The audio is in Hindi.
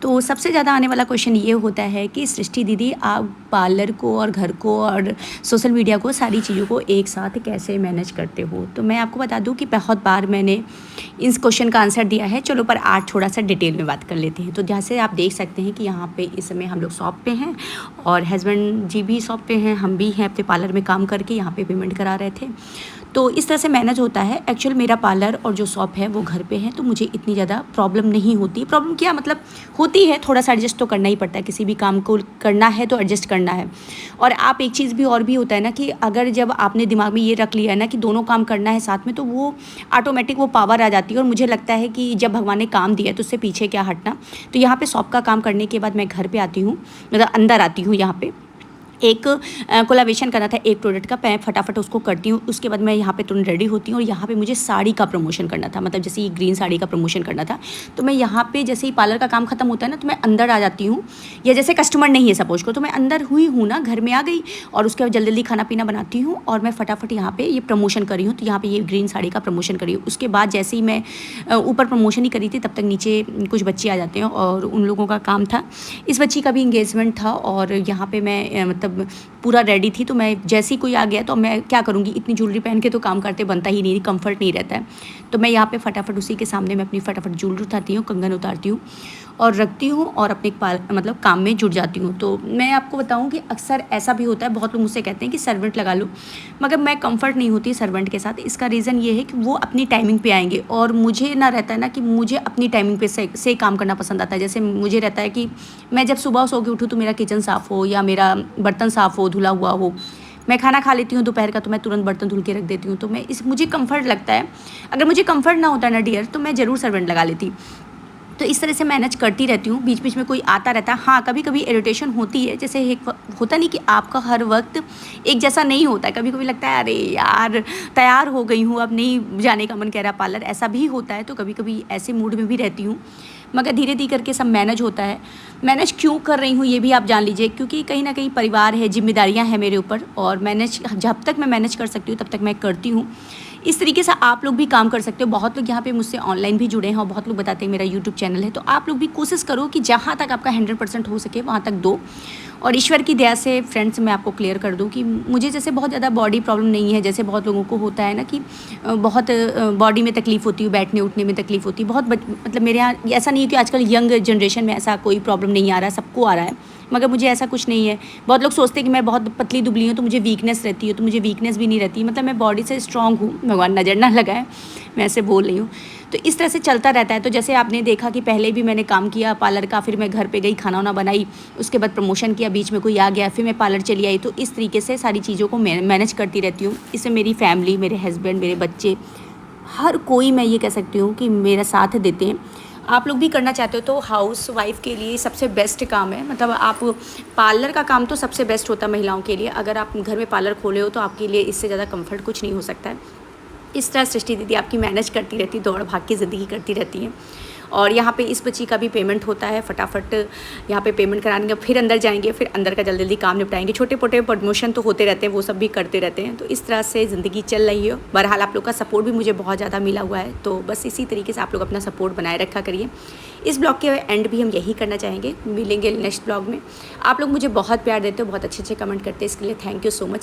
तो सबसे ज़्यादा आने वाला क्वेश्चन ये होता है कि सृष्टि दीदी, आप पार्लर को और घर को और सोशल मीडिया को, सारी चीज़ों को एक साथ कैसे मैनेज करते हो? तो मैं आपको बता दूं कि बहुत बार मैंने इस क्वेश्चन का आंसर दिया है। चलो पर आज थोड़ा सा डिटेल में बात कर लेते हैं। तो जैसे आप देख सकते हैं कि यहाँ पे इस समय हम लोग शॉप पे हैं और हस्बैंड जी भी शॉप पे हैं, हम भी हैं अपने पार्लर में काम करके यहाँ पे पेमेंट करा रहे थे। तो इस तरह से मैनेज होता है। एक्चुअल मेरा पार्लर और जो शॉप है वो घर पे है, तो मुझे इतनी ज़्यादा प्रॉब्लम नहीं होती। प्रॉब्लम क्या मतलब होती है, थोड़ा सा एडजस्ट तो करना ही पड़ता है। किसी भी काम को करना है तो एडजस्ट करना है। और आप एक चीज़ भी और भी होता है ना कि अगर जब आपने दिमाग में ये रख लिया है ना कि दोनों काम करना है साथ में, तो वो ऑटोमेटिक वो पावर आ जाती है। और मुझे लगता है कि जब भगवान ने काम दिया है तो उससे पीछे क्या हटना। तो यहाँ पे शॉप का काम करने के बाद मैं घर पे आती हूँ, मतलब अंदर आती हूँ। यहाँ पे एक कोलैबोरेशन करना था एक प्रोडक्ट का, मैं फटाफट उसको करती हूँ। उसके बाद मैं यहाँ पे तुरंत रेडी होती हूँ और यहाँ पे मुझे साड़ी का प्रमोशन करना था, मतलब जैसे ये ग्रीन साड़ी का प्रमोशन करना था। तो मैं यहाँ पे जैसे ही पार्लर का काम खत्म होता है ना, तो मैं अंदर आ जाती हूँ। या जैसे कस्टमर नहीं है सपोज को, तो मैं अंदर हुई हूँ ना, घर में आ गई और उसके बाद जल्दी जल्दी खाना पीना बनाती हूँ और मैं फटाफट यहाँ पर ये प्रमोशन करी हूँ। तो यहाँ पर ये ग्रीन साड़ी का प्रमोशन करी हूँ। उसके बाद जैसे ही मैं ऊपर प्रमोशन ही करी थी, तब तक नीचे कुछ बच्चे आ जाते हैं और उन लोगों का काम था। इस बच्ची का भी इंगेजमेंट था और यहाँ पर मैं मतलब पूरा रेडी थी। तो मैं जैसे ही कोई आ गया तो मैं क्या करूँगी, इतनी ज्वेलरी पहन के तो काम करते बनता ही नहीं, कंफर्ट नहीं रहता है। तो मैं यहाँ पे फटाफट उसी के सामने मैं अपनी फटाफट ज्वेलरी उठाती हूँ, कंगन उतारती हूँ और रखती हूँ और अपने मतलब काम में जुट जाती हूँ। तो मैं आपको बताऊँ कि अक्सर ऐसा भी होता है, बहुत लोग मुझसे कहते हैं कि सर्वेंट लगा लो, मगर मैं कंफर्ट नहीं होती सर्वेंट के साथ। इसका रीज़न ये है कि वो अपनी टाइमिंग पे आएंगे और मुझे ना रहता है ना कि मुझे अपनी टाइमिंग पे से काम करना पसंद आता है। जैसे मुझे रहता है कि मैं जब सुबह सो के उठूँ तो मेरा किचन साफ़ हो या मेरा बर्तन साफ़ हो, धुला हुआ हो। मैं खाना खा लेती हूँ दोपहर का, तो मैं तुरंत बर्तन धुल के रख देती हूँ। तो मुझे कंफर्ट लगता है। अगर मुझे कंफर्ट ना होता ना डियर, तो मैं ज़रूर सर्वेंट लगा लेती। तो इस तरह से मैनेज करती रहती हूँ। बीच बीच में कोई आता रहता है। हाँ, कभी कभी इरिटेशन होती है, जैसे एक होता नहीं कि आपका हर वक्त एक जैसा नहीं होता है। कभी कभी लगता है अरे यार तैयार हो गई हूँ, अब नहीं जाने का मन कह रहा पार्लर, ऐसा भी होता है। तो कभी कभी ऐसे मूड में भी रहती हूँ, मगर धीरे धीरे करके सब मैनेज होता है। मैनेज क्यों कर रही हूँ ये भी आप जान लीजिए, क्योंकि कहीं ना कहीं परिवार है, जिम्मेदारियाँ हैं मेरे ऊपर और मैनेज जब तक मैं मैनेज कर सकती हूँ तब तक मैं करती हूँ। इस तरीके से आप लोग भी काम कर सकते हो। बहुत लोग यहाँ पे मुझसे ऑनलाइन भी जुड़े हैं और बहुत लोग बताते हैं मेरा यूट्यूब चैनल है। तो आप लोग भी कोशिश करो कि जहाँ तक आपका 100% हो सके वहाँ तक दो। और ईश्वर की दया से फ्रेंड्स मैं आपको क्लियर कर दूँ कि मुझे जैसे बहुत ज़्यादा बॉडी प्रॉब्लम नहीं है, जैसे बहुत लोगों को होता है ना कि बहुत बॉडी में तकलीफ़ होती है, बैठने उठने में तकलीफ़ होती है। बहुत मतलब मेरे यहाँ ऐसा नहीं है कि आजकल यंग जनरेशन में ऐसा कोई प्रॉब्लम नहीं आ रहा है, सबको आ रहा है, मगर मुझे ऐसा कुछ नहीं है। बहुत लोग सोचते हैं कि मैं बहुत पतली दुबली हूँ तो मुझे वीकनेस रहती है, तो मुझे वीकनेस भी नहीं रहती। मतलब मैं बॉडी से स्ट्रॉन्ग हूँ, भगवान नज़र ना लगाए, मैं ऐसे बोल रही हूँ। तो इस तरह से चलता रहता है। तो जैसे आपने देखा कि पहले भी मैंने काम किया पार्लर का, फिर मैं घर पे गई, खाना वाना बनाई, उसके बाद प्रमोशन किया, बीच में कोई आ गया, फिर मैं पार्लर चली आई। तो इस तरीके से सारी चीज़ों को मैनेज करती रहती हूँ। इससे मेरी फैमिली, मेरे हस्बैंड, मेरे बच्चे, हर कोई मैं ये कह सकती हूँ कि मेरा साथ देते हैं। आप लोग भी करना चाहते हो तो हाउस वाइफ के लिए सबसे बेस्ट काम है। मतलब आप पार्लर का काम तो सबसे बेस्ट होता है महिलाओं के लिए। अगर आप घर में पार्लर खोले हो तो आपके लिए इससे ज़्यादा कंफर्ट कुछ नहीं हो सकता है। इस तरह सृष्टि दीदी आपकी मैनेज करती रहती, दौड़ भाग की ज़िंदगी करती रहती हैं। और यहाँ पे इस बच्ची का भी पेमेंट होता है। फटाफट यहाँ पे पेमेंट कराने के फिर अंदर जाएंगे, फिर अंदर का जल्दी जल्दी काम निपटाएंगे। छोटे मोटे प्रमोशन तो होते रहते हैं, वो सब भी करते रहते हैं। तो इस तरह से ज़िंदगी चल रही है। बहरहाल आप लोग का सपोर्ट भी मुझे बहुत ज़्यादा मिला हुआ है। तो बस इसी तरीके से आप लोग अपना सपोर्ट बनाए रखा करिए। इस ब्लॉग के एंड भी हम यही करना चाहेंगे। मिलेंगे नेक्स्ट ब्लॉग में। आप लोग मुझे बहुत प्यार देते हो, बहुत अच्छे अच्छे कमेंट करते हैं, इसके लिए थैंक यू सो मच।